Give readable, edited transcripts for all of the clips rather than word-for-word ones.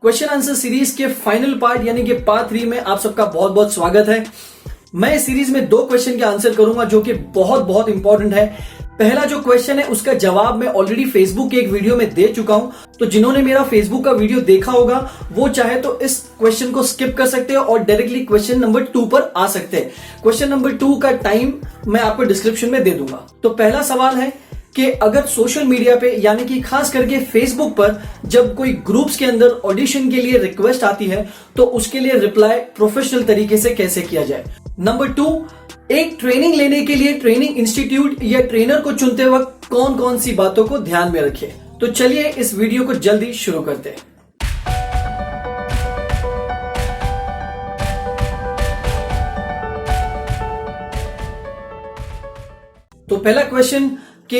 Question answer series के final part यानी कि पार्ट 3 में आप सबका बहुत बहुत स्वागत है। मैं इस सीरीज में 2 क्वेश्चन के आंसर करूंगा जो कि बहुत बहुत इंपॉर्टेंट है। पहला जो क्वेश्चन है उसका जवाब मैं ऑलरेडी फेसबुक के एक वीडियो में दे चुका हूं, तो जिन्होंने मेरा फेसबुक का वीडियो देखा होगा वो चाहे तो इस क्वेश्चन को स्किप कर सकते हो और डायरेक्टली क्वेश्चन नंबर 2 पर आ सकते हैं। क्वेश्चन नंबर 2 का टाइम मैं आपको डिस्क्रिप्शन में दे दूंगा। तो पहला सवाल है कि अगर सोशल मीडिया पे यानी कि खास करके फेसबुक पर जब कोई ग्रुप्स के अंदर ऑडिशन के लिए रिक्वेस्ट आती है तो उसके लिए रिप्लाई प्रोफेशनल तरीके से कैसे किया जाए। नंबर 2, एक ट्रेनिंग लेने के लिए ट्रेनिंग इंस्टीट्यूट या ट्रेनर को चुनते वक्त कौन कौन सी बातों को ध्यान में रखें। तो चलिए इस वीडियो को जल्दी शुरू करते हैं। तो पहला क्वेश्चन कि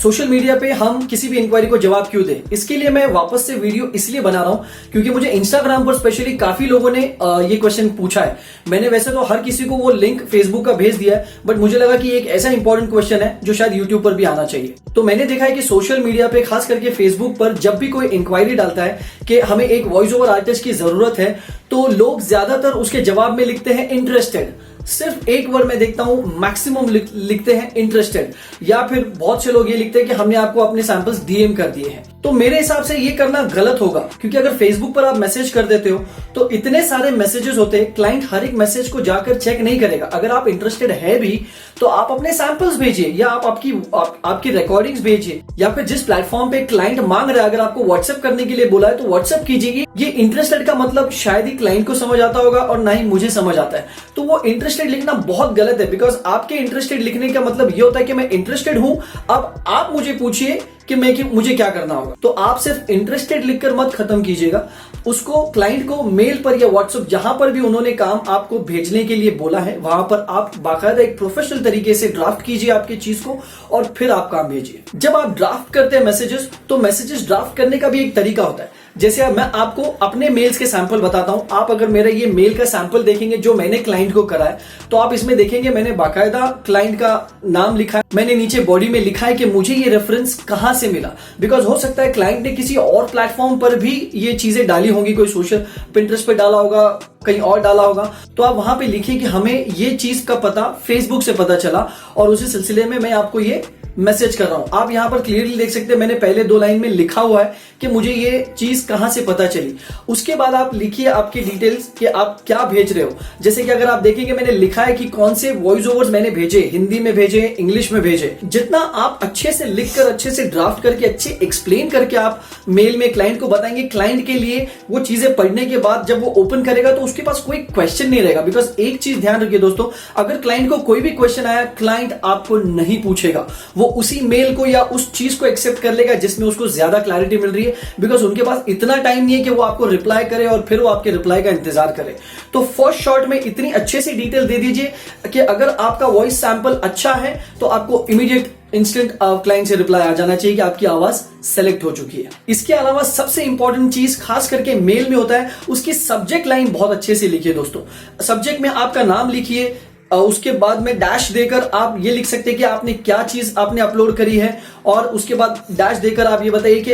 सोशल मीडिया पे हम किसी भी इंक्वायरी को जवाब क्यों दें, इसके लिए मैं वापस से वीडियो इसलिए बना रहा हूं क्योंकि मुझे इंस्टाग्राम पर स्पेशली काफी लोगों ने ये क्वेश्चन पूछा है। मैंने वैसे तो हर किसी को वो लिंक फेसबुक का भेज दिया है, बट मुझे लगा कि एक ऐसा इंपॉर्टेंट क्वेश्चन है जो शायद यूट्यूब पर भी आना चाहिए। तो मैंने देखा है कि सोशल मीडिया पे खास करके फेसबुक पर जब भी कोई इंक्वायरी डालता है कि हमें एक वॉइस ओवर आर्टिस्ट की जरूरत है, तो लोग ज्यादातर उसके जवाब में लिखते हैं इंटरेस्टेड। सिर्फ एक वर्ड मैं देखता हूं मैक्सिमम लिखते हैं इंटरेस्टेड, या फिर बहुत से लोग ये लिखते हैं कि हमने आपको अपने सैंपल्स डीएम कर दिए हैं। तो मेरे हिसाब से ये करना गलत होगा, क्योंकि अगर फेसबुक पर आप मैसेज कर देते हो तो इतने सारे मैसेजेस होते हैं, क्लाइंट हर एक मैसेज को जाकर चेक नहीं करेगा। अगर आप इंटरेस्टेड है भी तो आप अपने सैंपल्स भेजिए या आप आपकी रिकॉर्डिंग्स भेजिए, या फिर जिस प्लेटफॉर्म पे क्लाइंट मांग रहा है अगर आपको व्हाट्सएप करने के लिए बोला है तो व्हाट्सएप कीजिए। ये इंटरेस्टेड का मतलब शायद ही क्लाइंट को समझ आता होगा और ना ही मुझे समझ आता है, तो वो इंटरेस्टेड लिखना बहुत गलत है। बिकॉज आपके इंटरेस्टेड लिखने का मतलब ये होता है कि मैं इंटरेस्टेड हूं, अब आप मुझे पूछिए कि मुझे क्या करना होगा। तो आप सिर्फ इंटरेस्टेड लिखकर मत खत्म कीजिएगा, उसको क्लाइंट को मेल पर या व्हाट्सएप जहां पर भी उन्होंने काम आपको भेजने के लिए बोला है वहां पर आप बाकायदा एक प्रोफेशनल तरीके से ड्राफ्ट कीजिए आपकी चीज को और फिर आप काम भेजिए। जब आप ड्राफ्ट करते हैं मैसेजेस, तो मैसेजेस ड्राफ्ट करने का भी एक तरीका होता है। जैसे मैं आपको अपने मेल्स के सैंपल बताता हूं, आप अगर मेरा ये मेल का सैंपल देखेंगे जो मैंने क्लाइंट को करा है, तो आप इसमें देखेंगे मैंने बाकायदा क्लाइंट का नाम लिखा है, मैंने नीचे बॉडी में लिखा है कि मुझे ये रेफरेंस कहां से मिला। बिकॉज हो सकता है क्लाइंट ने किसी और प्लेटफॉर्म पर भी ये चीजें डाली होंगी, कोई सोशल पिंटरेस्ट पे डाला होगा, कहीं और डाला होगा, तो आप वहां पे लिखिए कि हमें ये चीज का पता फेसबुक से पता चला और उसी सिलसिले में मैं आपको ये मैसेज कर रहा हूं। आप यहां पर क्लियरली देख सकते हैं मैंने पहले 2 लाइन में लिखा हुआ है कि मुझे ये चीज कहां से पता चली। उसके बाद आप लिखिए आपकी डिटेल्स कि आप क्या भेज रहे हो। जैसे कि अगर आप देखेंगे मैंने लिखा है कि कौन से वॉइस ओवर्स मैंने भेजे, हिंदी में भेजे, इंग्लिश में भेजे। जितना आप अच्छे से लिखकर, अच्छे से ड्राफ्ट करके, अच्छे एक्सप्लेन करके आप मेल में क्लाइंट को बताएंगे, क्लाइंट के लिए वो चीजें पढ़ने के बाद जब वो ओपन करेगा तो उसके पास कोई क्वेश्चन नहीं रहेगा। बिकॉज एक चीज ध्यान रखिए दोस्तों, अगर क्लाइंट को कोई भी क्वेश्चन आया, क्लाइंट आपको नहीं पूछेगा, वो उसी मेल को या उस चीज को एक्सेप्ट कर लेगा जिसमें उसको ज्यादा क्लैरिटी मिल रही है। बिकॉज उनके पास इतना टाइम नहीं है कि वो आपको रिप्लाई करे और फिर वो आपके रिप्लाई का इंतजार करे। तो फर्स्ट शॉट में इतनी अच्छे से डिटेल दे दीजिए कि अगर आपका वॉइस सैंपल अच्छा है तो आपको इमीडिएट इंस्टेंट क्लाइंट से रिप्लाई आ जाना चाहिए कि आपकी आवाज सेलेक्ट हो चुकी है। इसके अलावा सबसे इंपॉर्टेंट चीज खास करके मेल में होता है, उसकी सब्जेक्ट लाइन बहुत अच्छे से लिखिए दोस्तों। सब्जेक्ट में आपका नाम लिखिए, उसके बाद में डैश देकर आप ये लिख सकते हैं कि आपने क्या चीज आपने अपलोड करी है, और उसके बाद डैश देकर आप ये बताइए कि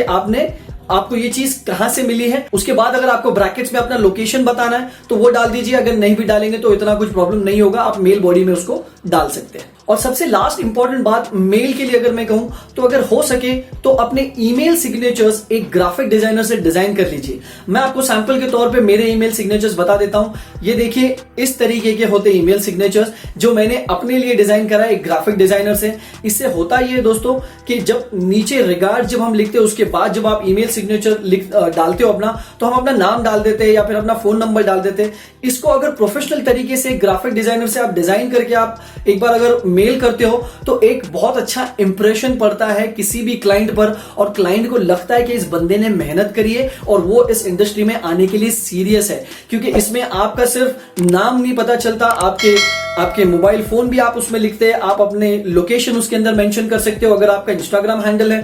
आपको ये चीज कहां से मिली है। उसके बाद अगर आपको ब्रैकेट्स में अपना लोकेशन बताना है तो वो डाल दीजिए, अगर नहीं भी डालेंगे तो इतना कुछ प्रॉब्लम नहीं होगा, आप मेल बॉडी में उसको डाल सकते हैं। और सबसे लास्ट इंपॉर्टेंट बात मेल के लिए अगर मैं कहूं तो अगर हो सके तो अपने ईमेल सिग्नेचर्स एक ग्राफिक डिजाइनर से डिजाइन कर लीजिए। मैं आपको सैंपल के तौर पे मेरे ईमेल सिग्नेचर्स बता देता हूं। ये देखिए इस तरीके के होते हैं ईमेल सिग्नेचर्स जो मैंने अपने लिए डिजाइन करा है एक ग्राफिक डिजाइनर से। इससे होता ये दोस्तों कि जब नीचे रिगार्ड जब हम लिखते हैं उसके बाद जब आप ईमेल सिग्नेचर डालते हो अपना, तो हम अपना नाम डाल देते हैं या फिर अपना फोन नंबर डाल देते हैं। इसको अगर प्रोफेशनल तरीके से ग्राफिक डिजाइनर से आप डिजाइन करके आप एक बार अगर मेल करते हो तो एक बहुत अच्छा इंप्रेशन पड़ता है किसी भी क्लाइंट पर, और क्लाइंट को लगता है कि इस बंदे ने मेहनत करी है और वो इस इंडस्ट्री में आने के लिए सीरियस है। क्योंकि इसमें आपका सिर्फ नाम नहीं पता चलता, आपके मोबाइल फोन भी आप उसमें लिखते हैं, आप अपने लोकेशन उसके अंदर मेंशन कर सकते हो। अगर आपका इंस्टाग्राम हैंडल है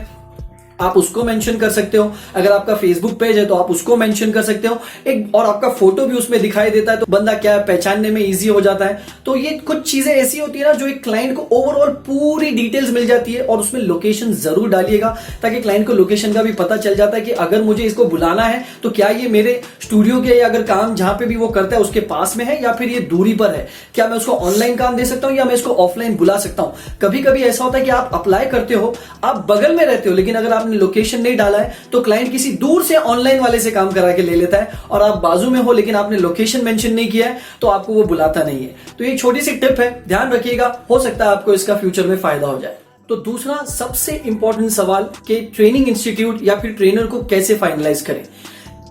आप उसको मेंशन कर सकते हो। अगर आपका फेसबुक पेज है तो आप उसको मेंशन कर सकते हो एक, और आपका फोटो भी उसमें दिखाई देता है तो बंदा क्या है पहचानने में इजी हो जाता है। तो ये कुछ चीजें ऐसी होती है ना जो एक क्लाइंट को ओवरऑल पूरी डिटेल्स मिल जाती है। और उसमें लोकेशन जरूर डालिएगा ताकि क्लाइंट को लोकेशन का भी पता चल जाता है कि अगर मुझे इसको बुलाना है तो क्या ये मेरे स्टूडियो के या अगर काम जहां पे भी वो करता है उसके पास में है या फिर ये दूरी पर है। क्या मैं उसको ऑनलाइन काम दे सकता हूं या मैं इसको ऑफलाइन बुला सकता हूं। कभी कभी ऐसा होता है कि आप अप्लाई करते हो, आप बगल में रहते हो, लेकिन अगर आपने लोकेशन नहीं डाला है तो क्लाइंट किसी दूर से ऑनलाइन वाले से काम करा के ले लेता है, और आप बाजू में हो लेकिन आपने लोकेशन मेंशन नहीं किया है तो आपको वो बुलाता नहीं है। तो ये छोटी सी टिप है, ध्यान रखिएगा, हो सकता है आपको इसका फ्यूचर में फायदा हो जाए। तो दूसरा सबसे इंपॉर्टेंट सवाल कि ट्रेनिंग इंस्टीट्यूट या फिर ट्रेनर को कैसे फाइनलाइज करें।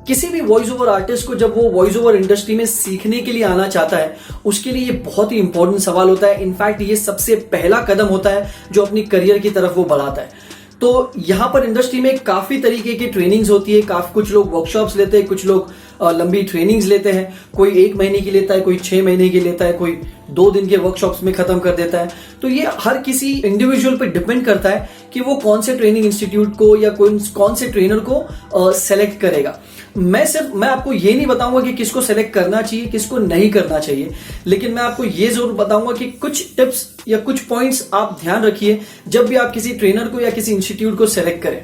किसी भी वॉइस ओवर आर्टिस्ट को जब वो वॉइस ओवर इंडस्ट्री में सीखने के लिए आना चाहता है उसके लिए ये बहुत ही इंपॉर्टेंट सवाल होता है। इनफैक्ट ये सबसे पहला कदम होता है जो अपनी करियर की तरफ वो बढ़ाता है। तो यहाँ पर इंडस्ट्री में काफी तरीके की ट्रेनिंग्स होती है, काफी कुछ लोग वर्कशॉप्स लेते हैं, कुछ लोग लंबी ट्रेनिंग्स लेते हैं, कोई 1 महीने की लेता है, कोई 6 महीने की लेता है, कोई 2 दिन के वर्कशॉप्स में खत्म कर देता है। तो ये हर किसी इंडिविजुअल पे डिपेंड करता है कि वो कौन से ट्रेनिंग इंस्टीट्यूट को या कौन से ट्रेनर को सेलेक्ट करेगा। मैं आपको ये नहीं बताऊंगा कि किसको सेलेक्ट करना चाहिए किसको नहीं करना चाहिए, लेकिन मैं आपको ये जरूर बताऊंगा कि कुछ टिप्स या कुछ पॉइंट्स आप ध्यान रखिए जब भी आप किसी ट्रेनर को या किसी इंस्टीट्यूट को सेलेक्ट करें।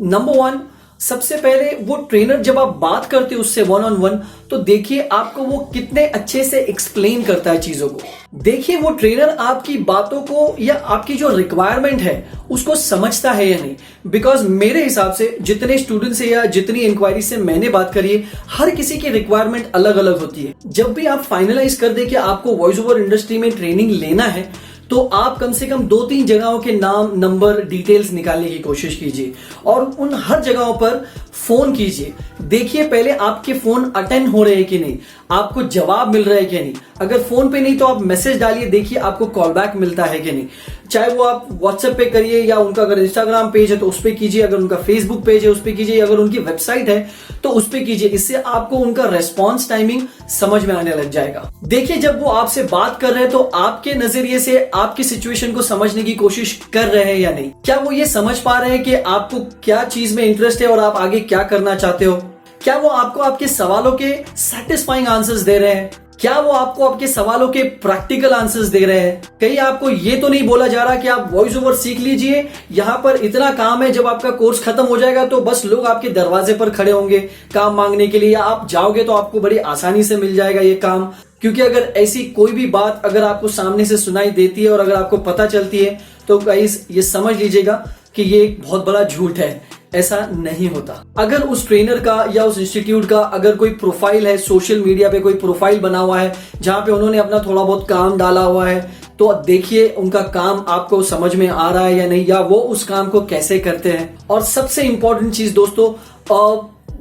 नंबर 1, सबसे पहले वो ट्रेनर जब आप बात करते हो उससे 1-on-1 तो देखिए आपको वो कितने अच्छे से एक्सप्लेन करता है चीजों को। देखिए वो ट्रेनर आपकी बातों को या आपकी जो रिक्वायरमेंट है उसको समझता है या नहीं। बिकॉज मेरे हिसाब से जितने स्टूडेंट से या जितनी इंक्वायरी से मैंने बात करी है हर किसी की रिक्वायरमेंट अलग अलग होती है। जब भी आप फाइनलाइज कर दे कि आपको वॉइस ओवर इंडस्ट्री में ट्रेनिंग लेना है तो आप कम से कम 2-3 जगहों के नाम, नंबर, डिटेल्स निकालने की कोशिश कीजिए और उन हर जगहों पर फोन कीजिए। देखिए पहले आपके फोन अटेंड हो रहे हैं कि नहीं, आपको जवाब मिल रहा है कि नहीं। अगर फोन पे नहीं तो आप मैसेज डालिए, देखिए आपको कॉल बैक मिलता है कि नहीं। चाहे वो आप व्हाट्सएप पे करिए या उनका अगर इंस्टाग्राम पेज है तो उस पे कीजिए, अगर उनका फेसबुक पेज है उस पे कीजिए, अगर उनकी वेबसाइट है तो उस पे कीजिए। इससे आपको उनका रेस्पॉन्स टाइमिंग समझ में आने लग जाएगा। देखिए जब वो आपसे बात कर रहे हैं तो आपके नजरिए से आपकी सिचुएशन को समझने की कोशिश कर रहे हैं या नहीं। क्या वो ये समझ पा रहे हैं कि आपको क्या चीज में इंटरेस्ट है और आप आगे क्या करना चाहते हो। क्या वो आपको आपके सवालों के सेटिस्फाइंग आंसर्स दे रहे हैं। क्या वो आपको आपके सवालों के प्रैक्टिकल आंसर्स दे रहे हैं। कहीं आपको ये तो नहीं बोला जा रहा कि आप वॉइस ओवर सीख लीजिए, यहां पर इतना काम है, जब आपका कोर्स खत्म हो जाएगा तो बस लोग आपके दरवाजे पर खड़े होंगे काम मांगने के लिए, या आप जाओगे तो आपको बड़ी आसानी से मिल जाएगा ये काम। क्योंकि अगर ऐसी कोई भी बात अगर आपको सामने से सुनाई देती है और अगर आपको पता चलती है तो गाइस ये समझ लीजिएगा कि ये एक बहुत बड़ा झूठ है, ऐसा नहीं होता। अगर उस ट्रेनर का या उस इंस्टीट्यूट का अगर कोई प्रोफाइल है, सोशल मीडिया पे कोई प्रोफाइल बना हुआ है जहां पे उन्होंने अपना थोड़ा बहुत काम डाला हुआ है, तो देखिए उनका काम आपको समझ में आ रहा है या नहीं, या वो उस काम को कैसे करते हैं। और सबसे इंपॉर्टेंट चीज दोस्तों,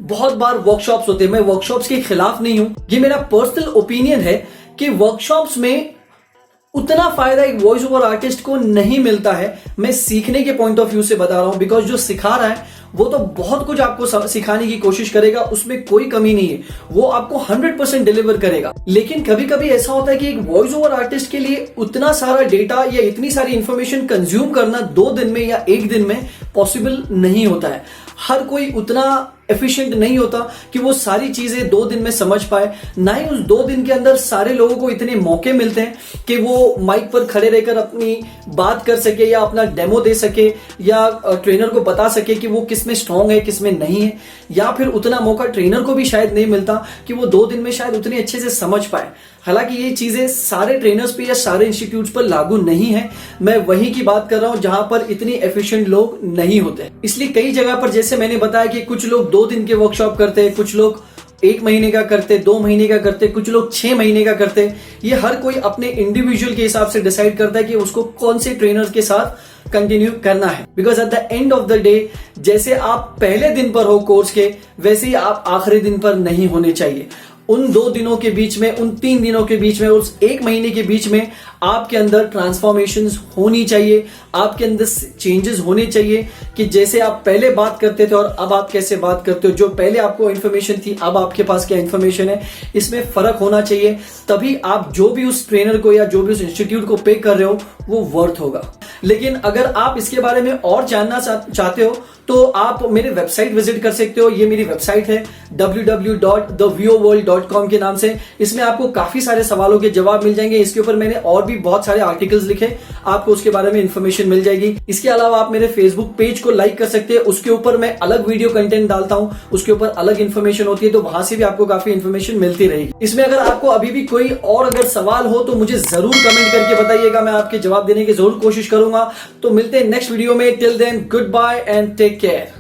बहुत बार वर्कशॉप्स होते हैं, मैं वर्कशॉप्स के खिलाफ नहीं हूं, ये मेरा पर्सनल ओपिनियन है कि वर्कशॉप्स में उतना फायदा एक वॉइस ओवर आर्टिस्ट को नहीं मिलता है। मैं सीखने के पॉइंट ऑफ व्यू से बता रहा हूं, बिकॉज जो सिखा रहा है वो तो बहुत कुछ आपको सिखाने की कोशिश करेगा, उसमें कोई कमी नहीं है, वो आपको 100% डिलीवर करेगा। लेकिन कभी कभी ऐसा होता है कि एक वॉइस ओवर आर्टिस्ट के लिए उतना सारा डेटा या इतनी सारी इंफॉर्मेशन कंज्यूम करना 2 दिन में या 1 दिन में पॉसिबल नहीं होता है। हर कोई उतना एफिशिएंट नहीं होता कि वो सारी चीजें 2 दिन में समझ पाए, ना ही उस 2 दिन के अंदर सारे लोगों को इतने मौके मिलते हैं कि वो माइक पर खड़े रहकर अपनी बात कर सके या अपना डेमो दे सके या ट्रेनर को बता सके कि वो किसमें स्ट्रांग है किसमें नहीं है, या फिर उतना मौका ट्रेनर को भी शायद नहीं मिलता कि वो 2 दिन में शायद उतने अच्छे से समझ पाए। हालांकि ये चीजें सारे ट्रेनर्स पे या सारे इंस्टीट्यूट्स पर लागू नहीं है, मैं वहीं की बात कर रहा हूं जहां पर इतनी एफिशिएंट लोग नहीं होते। इसलिए कई जगह पर जैसे मैंने बताया कि कुछ लोग 2 दिन के वर्कशॉप करते हैं, कुछ लोग 1 महीने का करते, 2 महीने का करते, कुछ लोग 6 महीने का करते। ये हर कोई अपने इंडिविजुअल के हिसाब से डिसाइड करता है कि उसको कौन से ट्रेनर के साथ कंटिन्यू करना है। Because at the end of the day जैसे आप पहले दिन पर हो कोर्स के, वैसे ही आप आखिरी दिन पर नहीं होने चाहिए। उन 2 दिनों के बीच में, उन 3 दिनों के बीच में, उस 1 महीने के बीच में आपके अंदर ट्रांसफॉर्मेशंस होनी चाहिए, आपके अंदर चेंजेस होने चाहिए कि जैसे आप पहले बात करते थे और अब आप कैसे बात करते हो, जो पहले आपको इंफॉर्मेशन थी अब आपके पास क्या इंफॉर्मेशन है, इसमें फर्क होना चाहिए। तभी आप जो भी उस ट्रेनर को या जो भी उस इंस्टीट्यूट को पे कर रहे हो वो वर्थ होगा। लेकिन अगर आप इसके बारे में और जानना चाहते हो तो आप मेरे वेबसाइट विजिट कर सकते हो। ये मेरी वेबसाइट है www.thevoworld.com के नाम से। इसमें आपको काफी सारे सवालों के जवाब मिल जाएंगे। इसके ऊपर मैंने और भी बहुत सारे आर्टिकल्स लिखे, आपको उसके बारे में इंफॉर्मेशन मिल जाएगी। इसके अलावा आप मेरे फेसबुक पेज को लाइक कर सकते हैं, उसके ऊपर मैं अलग वीडियो कंटेंट डालता हूं, उसके ऊपर अलग इंफॉर्मेशन होती है, तो वहां से भी आपको काफी इंफॉर्मेशन मिलती रहेगी। इसमें अगर आपको अभी भी कोई और अगर सवाल हो तो मुझे जरूर कमेंट करके बताइएगा, मैं आपके जवाब देने की जरूर कोशिश करूंगा। तो मिलते हैं नेक्स्ट वीडियो में। Till then goodbye and take care.